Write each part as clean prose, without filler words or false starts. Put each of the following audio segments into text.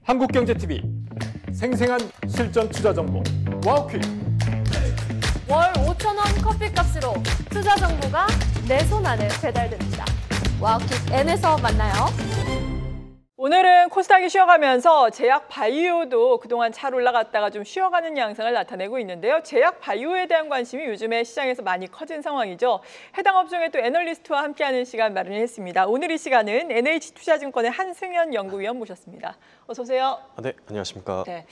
한국경제TV 생생한 실전 투자 정보 와우퀵. 월 5,000원 커피값으로 투자 정보가 내 손 안에 배달됩니다. 와우퀵 N에서 만나요. 오늘은 코스닥이 쉬어가면서 제약 바이오도 그동안 잘 올라갔다가 좀 쉬어가는 양상을 나타내고 있는데요. 제약 바이오에 대한 관심이 요즘에 시장에서 많이 커진 상황이죠. 해당 업종의 또 애널리스트와 함께하는 시간 마련했습니다. 오늘 이 시간은 NH투자증권의 한승현 연구위원 모셨습니다. 어서 오세요. 네, 안녕하십니까. 네.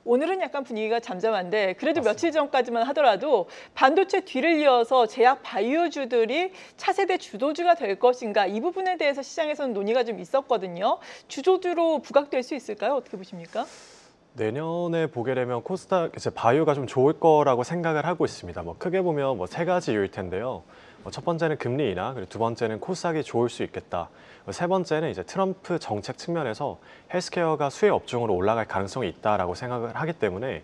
오늘은 약간 분위기가 잠잠한데 그래도 맞습니다. 며칠 전까지만 하더라도 반도체 뒤를 이어서 제약 바이오주들이 차세대 주도주가 될 것인가 이 부분에 대해서 시장에서는 논의가 좀 있었거든요. 주도주로 부각될 수 있을까요? 어떻게 보십니까? 내년에 보게 되면 코스닥 이제 바이오가 좀 좋을 거라고 생각을 하고 있습니다. 크게 보면 세 가지 이유일 텐데요. 첫 번째는 금리 인하, 그리고 두 번째는 코스닥이 좋을 수 있겠다. 세 번째는 이제 트럼프 정책 측면에서 헬스케어가 수혜 업종으로 올라갈 가능성이 있다라고 생각을 하기 때문에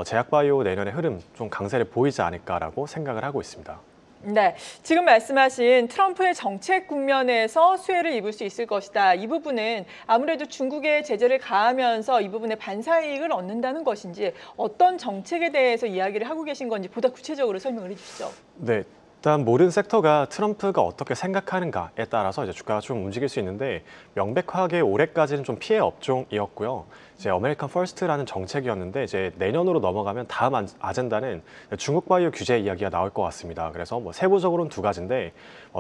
제약 바이오 내년의 흐름 좀 강세를 보이지 않을까라고 생각을 하고 있습니다. 네, 지금 말씀하신 트럼프의 정책 국면에서 수혜를 입을 수 있을 것이다. 이 부분은 아무래도 중국의 제재를 가하면서 이 부분에 반사이익을 얻는다는 것인지 어떤 정책에 대해서 이야기를 하고 계신 건지 보다 구체적으로 설명을 해주시죠. 네. 일단 모든 섹터가 트럼프가 어떻게 생각하는가에 따라서 이제 주가가 좀 움직일 수 있는데 명백하게 올해까지는 좀 피해 업종이었고요. 이제 아메리칸 퍼스트라는 정책이었는데 이제 내년으로 넘어가면 다음 아젠다는 중국 바이오 규제 이야기가 나올 것 같습니다. 그래서 세부적으로는 두 가지인데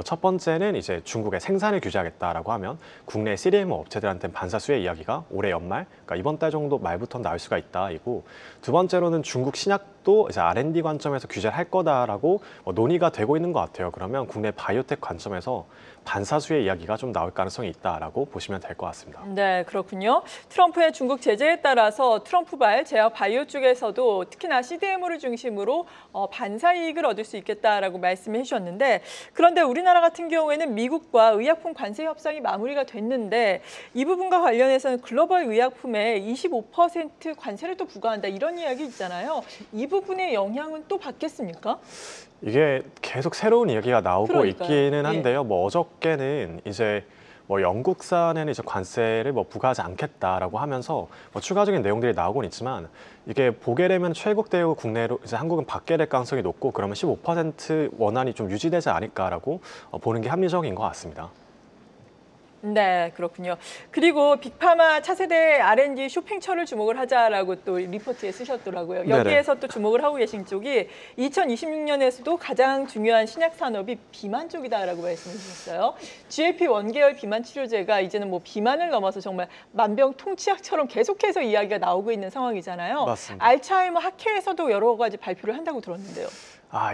첫 번째는 이제 중국의 생산을 규제하겠다라고 하면 국내 CDMO 업체들한테는 반사수혜 이야기가 올해 연말, 그러니까 이번 달 정도 말부터 나올 수가 있다이고 두 번째로는 중국 신약도 이제 R&D 관점에서 규제를 할 거다라고 논의가 되고 있는 것 같아요. 그러면 국내 바이오텍 관점에서 반사수혜 이야기가 좀 나올 가능성이 있다라고 보시면 될 것 같습니다. 네, 그렇군요. 트럼프의 중국 제재에 따라서 트럼프발 제약 바이오 쪽에서도 특히나 CDMO를 중심으로 반사이익을 얻을 수 있겠다라고 말씀해 주셨는데 그런데 우리나라 같은 경우에는 미국과 의약품 관세 협상이 마무리가 됐는데 이 부분과 관련해서는 글로벌 의약품에 25% 관세를 또 부과한다 이런 이야기 있잖아요. 이 부분의 영향은 또 받겠습니까? 이게 계속 새로운 이야기가 나오고 그러니까요. 있기는 한데요. 어저께는 이제 영국산에는 이제 관세를 부과하지 않겠다라고 하면서 추가적인 내용들이 나오곤 있지만 이게 보게 되면 최국 대우 국내로 이제 한국은 받게 될 가능성이 높고 그러면 15% 원안이 좀 유지되지 않을까라고 보는 게 합리적인 것 같습니다. 네, 그렇군요. 그리고 빅파마 차세대 R&D 쇼핑철을 주목을 하자라고 또 리포트에 쓰셨더라고요. 여기에서 또 주목을 하고 계신 쪽이 2026년에서도 가장 중요한 신약 산업이 비만 쪽이다라고 말씀해 주셨어요. GLP-1 계열 비만 치료제가 이제는 비만을 넘어서 정말 만병통치약처럼 계속해서 이야기가 나오고 있는 상황이잖아요. 맞습니다. 알츠하이머 학회에서 여러 가지 발표를 한다고 들었는데요.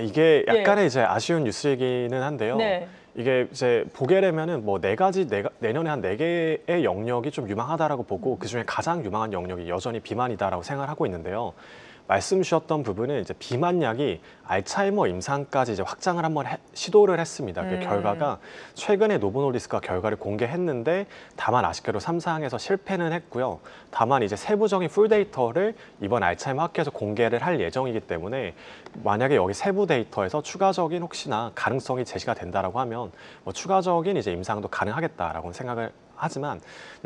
이게 약간의 이제 아쉬운 뉴스이기는 한데요. 네. 이게 이제 보게 되면은 내년에 한 4개의 영역이 좀 유망하다라고 보고 그중에 가장 유망한 영역이 여전히 비만이다라고 생각을 하고 있는데요. 말씀 주셨던 부분은 이제 비만약이 알츠하이머 임상까지 이제 확장을 한번 시도를 했습니다. 그 결과가 최근에 노보노디스크가 결과를 공개했는데 다만 아쉽게도 3상에서 실패는 했고요. 다만 이제 세부적인 풀 데이터를 이번 알츠하이머 학회에서 공개를 할 예정이기 때문에 만약에 여기 세부 데이터에서 추가적인 혹시나 가능성이 제시가 된다라고 하면 추가적인 이제 임상도 가능하겠다라고 생각을 하지만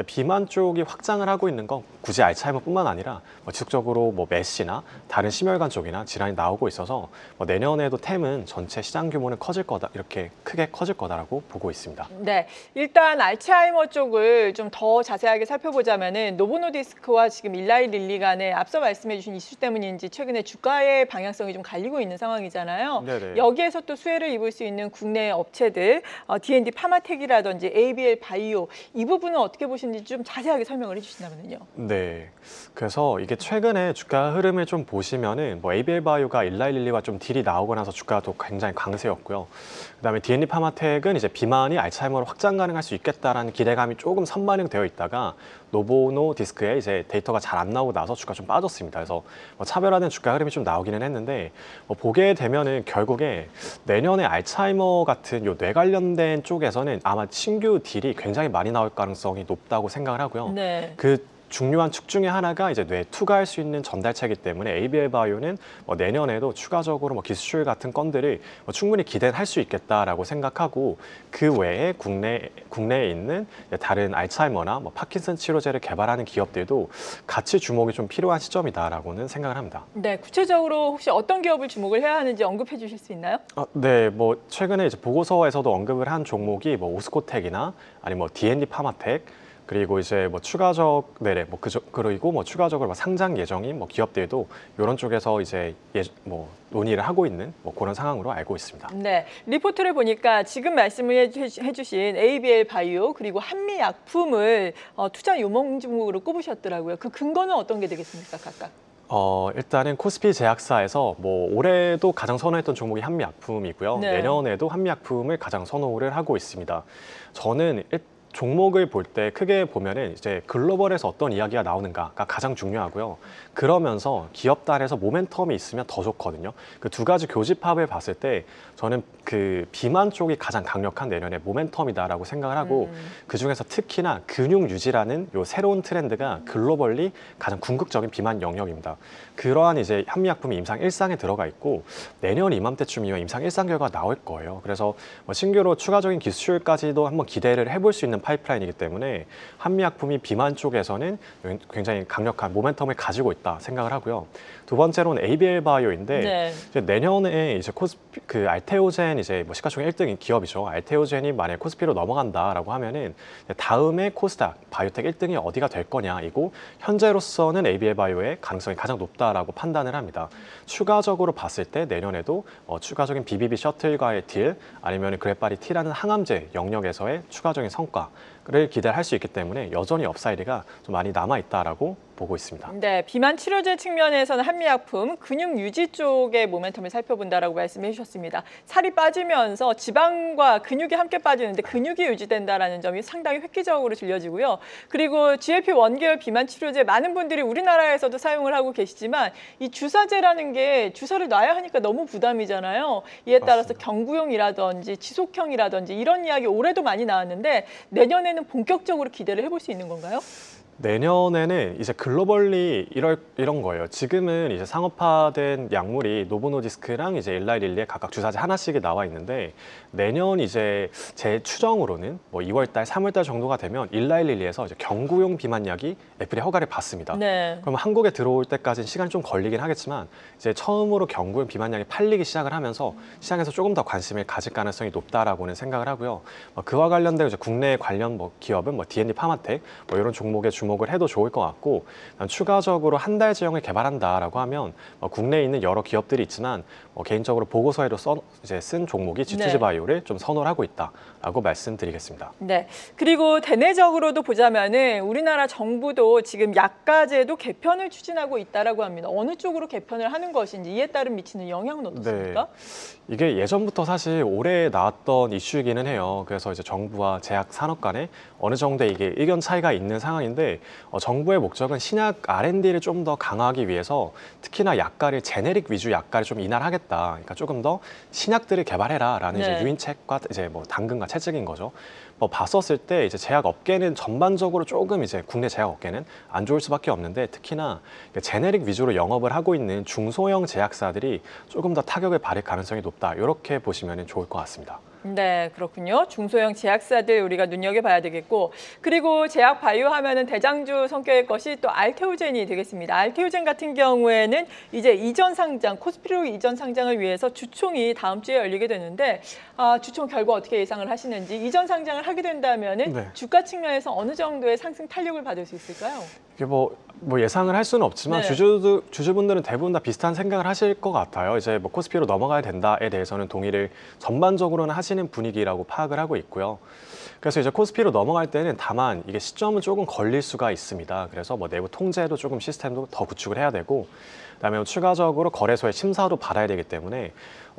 비만 쪽이 확장을 하고 있는 건 굳이 알츠하이머뿐만 아니라 지속적으로 메시나 다른 심혈관 쪽이나 질환이 나오고 있어서 내년에도 템은 전체 시장 규모는 커질 거다 이렇게 크게 커질 거다라고 보고 있습니다. 네, 일단 알츠하이머 쪽을 좀 더 자세하게 살펴보자면은 노보노디스크와 지금 일라이 릴리 간에 앞서 말씀해주신 이슈 때문인지 최근에 주가의 방향성이 좀 갈리고 있는 상황이잖아요. 네네. 여기에서 또 수혜를 입을 수 있는 국내 업체들, D&D 파마텍이라든지 ABL 바이오 이 부분은 어떻게 보시는지 좀 자세하게 설명을 해주신다면요. 네, 그래서 이게 최근에 주가 흐름을 좀 보시면은 ABL 바이오가 일라이 릴리와 좀 딜이 나오고 나서 주가도 굉장히 강세였고요. 그다음에 D&D 파마텍은 이제 비만이 알츠하이머로 확장 가능할 수 있겠다라는 기대감이 조금 선반영되어 있다가 노보노디스크에 이제 데이터가 잘 안 나오고 나서 주가 좀 빠졌습니다. 그래서 차별화된 주가 흐름이 좀 나오기는 했는데 보게 되면은 결국에 내년에 알츠하이머 같은 뇌 관련된 쪽에서는 아마 신규 딜이 굉장히 많이 나올 가능성이 높다고 생각을 하고요. 네. 그 중요한 축 중에 하나가 이제 뇌에 투과할 수 있는 전달체이기 때문에 ABL 바이오는 내년에도 추가적으로 기술 같은 건들을 충분히 기대할 수 있겠다라고 생각하고 그 외에 국내에 있는 다른 알츠하이머나 파킨슨 치료제를 개발하는 기업들도 같이 주목이 좀 필요한 시점이다라고는 생각을 합니다. 네, 구체적으로 혹시 어떤 기업을 주목을 해야 하는지 언급해 주실 수 있나요? 네, 최근에 이제 보고서에서도 언급을 한 종목이 오스코텍이나 아니면 D&D 파마텍 그리고 이제 그리고 추가적으로 상장 예정인 기업들도 이런 쪽에서 이제 논의를 하고 있는 그런 상황으로 알고 있습니다. 네, 리포트를 보니까 지금 말씀을 해주신 ABL 바이오 그리고 한미약품을 투자 유망 종목으로 꼽으셨더라고요. 그 근거는 어떤 게 되겠습니까, 각각? 일단은 코스피 제약사에서 올해도 가장 선호했던 종목이 한미약품이고요. 네. 내년에도 한미약품을 가장 선호를 하고 있습니다. 저는 종목을 볼 때 크게 보면은 이제 글로벌에서 어떤 이야기가 나오는가가 가장 중요하고요. 그러면서 기업 단에서 모멘텀이 있으면 더 좋거든요. 그 두 가지 교집합을 봤을 때 저는 그 비만 쪽이 가장 강력한 내년의 모멘텀이다라고 생각을 하고 그 중에서 특히나 근육 유지라는 요 새로운 트렌드가 글로벌리 가장 궁극적인 비만 영역입니다. 그러한 이제 한미약품이 임상 1상에 들어가 있고 내년 이맘때쯤이면 임상 1상 결과가 나올 거예요. 그래서 신규로 추가적인 기술까지도 한번 기대를 해볼 수 있는 파이프라인이기 때문에 한미약품이 비만 쪽에서는 굉장히 강력한 모멘텀을 가지고 있다 생각을 하고요. 두 번째로는 ABL 바이오인데 네. 이제 내년에 이제 알테오젠 이제 시가총액 1등 기업이죠. 알테오젠이 만약 코스피로 넘어간다라고 하면은 다음에 코스닥 바이오텍 1등이 어디가 될 거냐이고 현재로서는 ABL 바이오의 가능성이 가장 높다라고 판단을 합니다. 추가적으로 봤을 때 내년에도 추가적인 BBB 셔틀과의 딜 아니면 그래파리 T라는 항암제 영역에서의 추가적인 성과를 기대할 수 있기 때문에 여전히 업사이드가 좀 많이 남아있다라고 보고 있습니다. 네, 비만 치료제 측면에서는 한미약품, 근육 유지 쪽의 모멘텀을 살펴본다라고 말씀해 주셨습니다. 살이 빠지면서 지방과 근육이 함께 빠지는데 근육이 유지된다라는 점이 상당히 획기적으로 들려지고요. 그리고 GLP-1 계열 비만 치료제 많은 분들이 우리나라에서도 사용을 하고 계시지만 이 주사제라는 게 주사를 놔야 하니까 너무 부담이잖아요. 이에 따라서 맞습니다. 경구용이라든지 지속형이라든지 이런 이야기 올해도 많이 나왔는데 내년에는 본격적으로 기대를 해볼 수 있는 건가요? 내년에는 이제 글로벌리 이런 거예요. 지금은 이제 상업화된 약물이 노보노디스크랑 이제 일라이 릴리에 각각 주사제 하나씩이 나와 있는데 내년 이제 제 추정으로는 2월달, 3월달 정도가 되면 일라이 릴리에서 이제 경구용 비만약이 FDA 허가를 받습니다. 네. 그럼 한국에 들어올 때까지는 시간이 좀 걸리긴 하겠지만 이제 처음으로 경구용 비만약이 팔리기 시작을 하면서 시장에서 조금 더 관심을 가질 가능성이 높다라고는 생각을 하고요. 그와 관련된 이제 국내 관련 기업은 D&D 파마텍 이런 종목에 주목을 해도 좋을 것 같고 추가적으로 한 달 제형을 개발한다라고 하면 국내에 있는 여러 기업들이 있지만 개인적으로 보고서에도 이제 쓴 종목이 GTG 네. 바이오를 좀 선호를 하고 있다라고 말씀드리겠습니다. 네. 그리고 대내적으로도 보자면은 우리나라 정부도 지금 약가제도 개편을 추진하고 있다라고 합니다. 어느 쪽으로 개편을 하는 것인지 이에 따른 미치는 영향은 어떻습니까? 이게 예전부터 사실 오래 나왔던 이슈이기는 해요. 그래서 이제 정부와 제약 산업 간에 어느 정도 이게 의견 차이가 있는 상황인데 정부의 목적은 신약 R&D를 좀 더 강화하기 위해서 특히나 약가를 제네릭 위주 약가를 좀 인하하겠다. 그러니까 조금 더 신약들을 개발해라라는 네. 이제 유인책과 이제 당근과 채찍인 거죠. 봤었을 때 이제 제약 업계는 전반적으로 조금 이제 국내 제약 업계는 안 좋을 수밖에 없는데 특히나 제네릭 위주로 영업을 하고 있는 중소형 제약사들이 조금 더 타격을 받을 가능성이 높다. 이렇게 보시면 좋을 것 같습니다. 네, 그렇군요. 중소형 제약사들 우리가 눈여겨봐야 되겠고 그리고 제약 바이오 하면은 대장주 성격의 것이 또 알테오젠이 되겠습니다. 알테오젠 같은 경우에는 이제 이전 상장, 코스피로 이전 상장을 위해서 주총이 다음 주에 열리게 되는데 주총 결과 어떻게 예상을 하시는지 이전 상장을 하게 된다면은 네. 주가 측면에서 어느 정도의 상승 탄력을 받을 수 있을까요? 이게 예상을 할 수는 없지만 네. 주주분들은 대부분 다 비슷한 생각을 하실 것 같아요. 이제 코스피로 넘어가야 된다에 대해서는 동의를 전반적으로는 하시는 분위기라고 파악을 하고 있고요. 그래서 이제 코스피로 넘어갈 때는 다만 이게 시점은 조금 걸릴 수가 있습니다. 그래서 내부 통제도 조금 시스템도 더 구축을 해야 되고 그다음에 추가적으로 거래소의 심사도 받아야 되기 때문에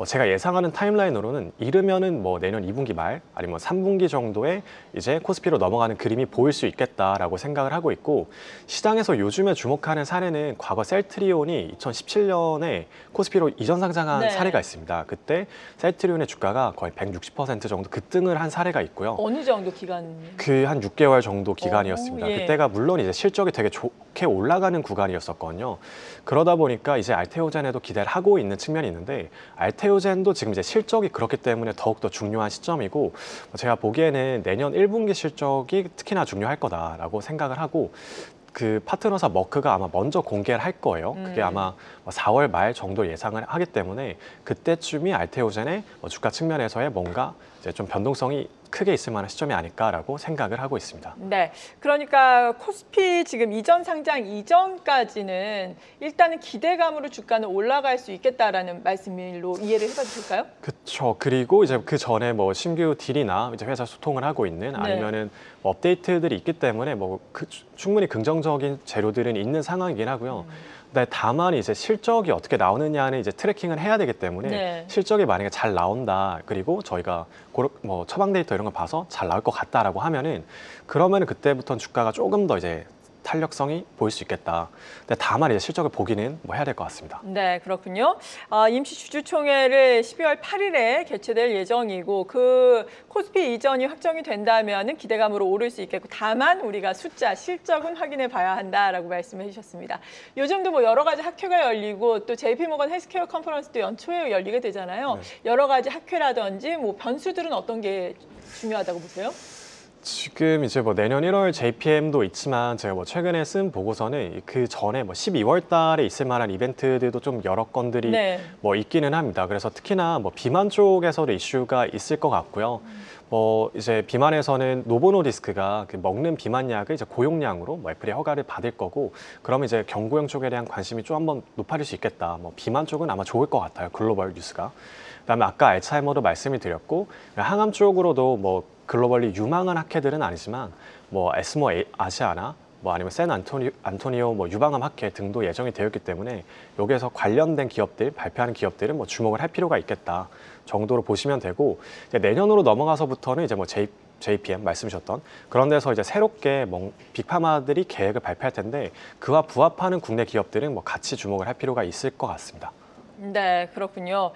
제가 예상하는 타임라인으로는 이르면은 뭐 내년 2분기 말 아니면 3분기 정도에 이제 코스피로 넘어가는 그림이 보일 수 있겠다라고 생각을 하고 있고, 시장에서 요즘에 주목하는 사례는 과거 셀트리온이 2017년에 코스피로 이전 상장한 네. 사례가 있습니다. 그때 셀트리온의 주가가 거의 160% 정도 급등을 한 사례가 있고요. 어느 정도 기간? 그 한 6개월 정도 기간이었습니다. 예. 그때가 물론 이제 실적이 되게 좋게 올라가는 구간이었었거든요. 그러다 보니까 이제 알테오젠에도 기대를 하고 있는 측면이 있는데, 알테오젠도 지금 이제 실적이 그렇기 때문에 더욱더 중요한 시점이고, 제가 보기에는 내년 1분기 실적이 특히나 중요할 거다라고 생각을 하고, 그 파트너사 머크가 아마 먼저 공개를 할 거예요. 그게 아마 4월 말 정도 예상을 하기 때문에 그때쯤이 알테오젠의 주가 측면에서의 뭔가 이제 좀 변동성이 크게 있을 만한 시점이 아닐까라고 생각을 하고 있습니다. 네, 그러니까 코스피 지금 이전 상장 이전까지는 일단은 기대감으로 주가는 올라갈 수 있겠다라는 말씀으로 이해를 해봐도 될까요? 그렇죠. 그리고 이제 그 전에 뭐 신규 딜이나 이제 회사 소통을 하고 있는 아니면은 뭐 업데이트들이 있기 때문에 뭐 충분히 긍정적인 재료들은 있는 상황이긴 하고요. 근데 다만 이제 실적이 어떻게 나오느냐는 이제 트래킹을 해야 되기 때문에 실적이 만약에 잘 나온다, 그리고 저희가 뭐 처방 데이터 이런 거 봐서 잘 나올 것 같다라고 하면은, 그러면은 그때부터는 주가가 조금 더 이제 탄력성이 보일 수 있겠다. 근데 다만 이제 실적을 보기는 뭐 해야 될 것 같습니다. 네, 그렇군요. 임시 주주총회를 12월 8일에 개최될 예정이고, 그 코스피 이전이 확정이 된다면은 기대감으로 오를 수 있겠고, 다만 우리가 숫자, 실적은 확인해 봐야 한다라고 말씀해 주셨습니다. 요즘도 뭐 여러 가지 학회가 열리고 또 JP모건 헬스케어 컨퍼런스도 연초에 열리게 되잖아요. 여러 가지 학회라든지 뭐 변수들은 어떤 게 중요하다고 보세요? 지금 이제 뭐 내년 1월 JPM도 있지만, 제가 뭐 최근에 쓴 보고서는 그 전에 뭐 12월 달에 있을 만한 이벤트들도 좀 여러 건들이 뭐 있기는 합니다. 그래서 특히나 뭐 비만 쪽에서도 이슈가 있을 것 같고요. 뭐 이제 비만에서는 노보노디스크가 그 먹는 비만약을 이제 고용량으로 뭐 애플이 허가를 받을 거고, 그러면 이제 경구용 쪽에 대한 관심이 좀 한번 높아질 수 있겠다. 뭐 비만 쪽은 아마 좋을 것 같아요. 글로벌 뉴스가. 그다음에 아까 알츠하이머도 말씀을 드렸고, 항암 쪽으로도 뭐 글로벌리 유망한 학회들은 아니지만 뭐 에스모 아시아나 뭐 아니면 샌 안토니오 뭐 유방암 학회 등도 예정이 되어 있기 때문에, 여기에서 관련된 기업들, 발표하는 기업들은 뭐 주목을 할 필요가 있겠다 정도로 보시면 되고, 이제 내년으로 넘어가서부터는 이제 뭐 JPM 말씀 주셨던 그런 데서 이제 새롭게 빅파마들이 계획을 발표할 텐데, 그와 부합하는 국내 기업들은 뭐 같이 주목을 할 필요가 있을 것 같습니다. 네, 그렇군요.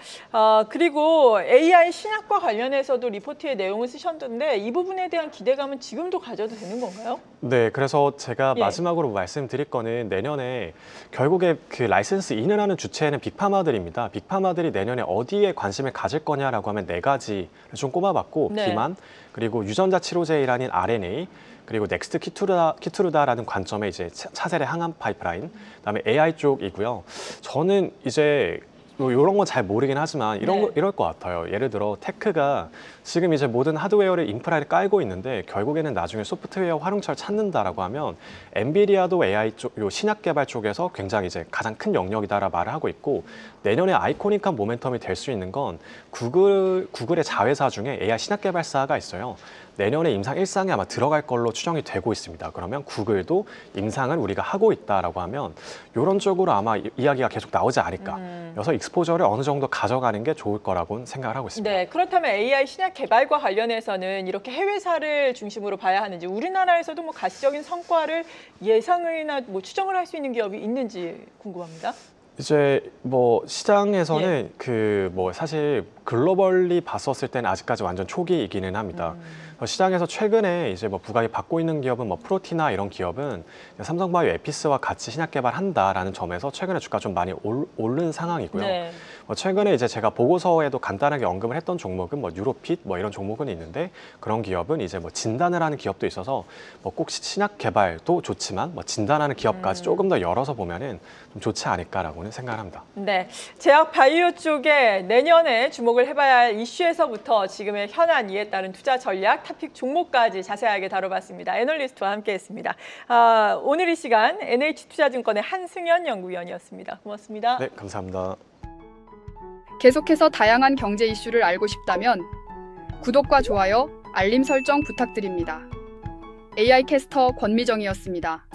그리고 AI 신약과 관련해서도 리포트에 내용을 쓰셨는데, 이 부분에 대한 기대감은 지금도 가져도 되는 건가요? 네, 그래서 제가 마지막으로 말씀드릴 거는, 내년에 결국에 그 라이센스 인을 하는 주체는 빅파마들입니다. 빅파마들이 내년에 어디에 관심을 가질 거냐라고 하면 4가지를 좀 꼽아봤고, 비만, 그리고 유전자 치료제이라는 RNA, 그리고 넥스트 키투르다라는 관점의 이제 차세대 항암 파이프라인, 그다음에 AI 쪽이고요. 저는 이제 이런 건 잘 모르긴 하지만 이럴 것 같아요. 예를 들어 테크가 지금 이제 모든 하드웨어를 인프라를 깔고 있는데, 결국에는 나중에 소프트웨어 활용처를 찾는다라고 하면 엔비디아도 AI 쪽, 요 신약 개발 쪽에서 굉장히 이제 가장 큰 영역이다라 말을 하고 있고, 내년에 아이코닉한 모멘텀이 될 수 있는 건 구글의 자회사 중에 AI 신약 개발사가 있어요. 내년에 임상 1상에 아마 들어갈 걸로 추정이 되고 있습니다. 그러면 구글도 임상을 우리가 하고 있다라고 하면 이런 쪽으로 아마 이야기가 계속 나오지 않을까. 그래서 익스포저를 어느 정도 가져가는 게 좋을 거라고 생각을 하고 있습니다. 네, 그렇다면 AI 신약 개발과 관련해서는 이렇게 해외사를 중심으로 봐야 하는지, 우리나라에서도 뭐 가시적인 성과를 예상이나 뭐 추정을 할 수 있는 기업이 있는지 궁금합니다. 이제 뭐 시장에서는 그 뭐 사실 글로벌리 봤었을 때는 아직까지 완전 초기이기는 합니다. 시장에서 최근에 이제 뭐 부각이 받고 있는 기업은 뭐 프로티나 이런 기업은 삼성바이오 에피스와 같이 신약 개발한다라는 점에서 최근에 주가 좀 많이 오른 상황이고요. 최근에 이제 제가 보고서에도 간단하게 언급을 했던 종목은 뭐 유로핏 뭐 이런 종목은 있는데, 그런 기업은 이제 뭐 진단을 하는 기업도 있어서 뭐 꼭 신약 개발도 좋지만 뭐 진단하는 기업까지 조금 더 열어서 보면은 좀 좋지 않을까라고는 생각합니다. 네, 제약 바이오 쪽에 내년에 주목을 해봐야 할 이슈에서부터 지금의 현안, 이에 따른 투자 전략, 토픽 종목까지 자세하게 다뤄봤습니다. 애널리스트와 함께했습니다. 오늘 이 시간 NH투자증권의 한승연 연구위원이었습니다. 고맙습니다. 네, 감사합니다. 계속해서 다양한 경제 이슈를 알고 싶다면 구독과 좋아요, 알림 설정 부탁드립니다. AI 캐스터 권미정이었습니다.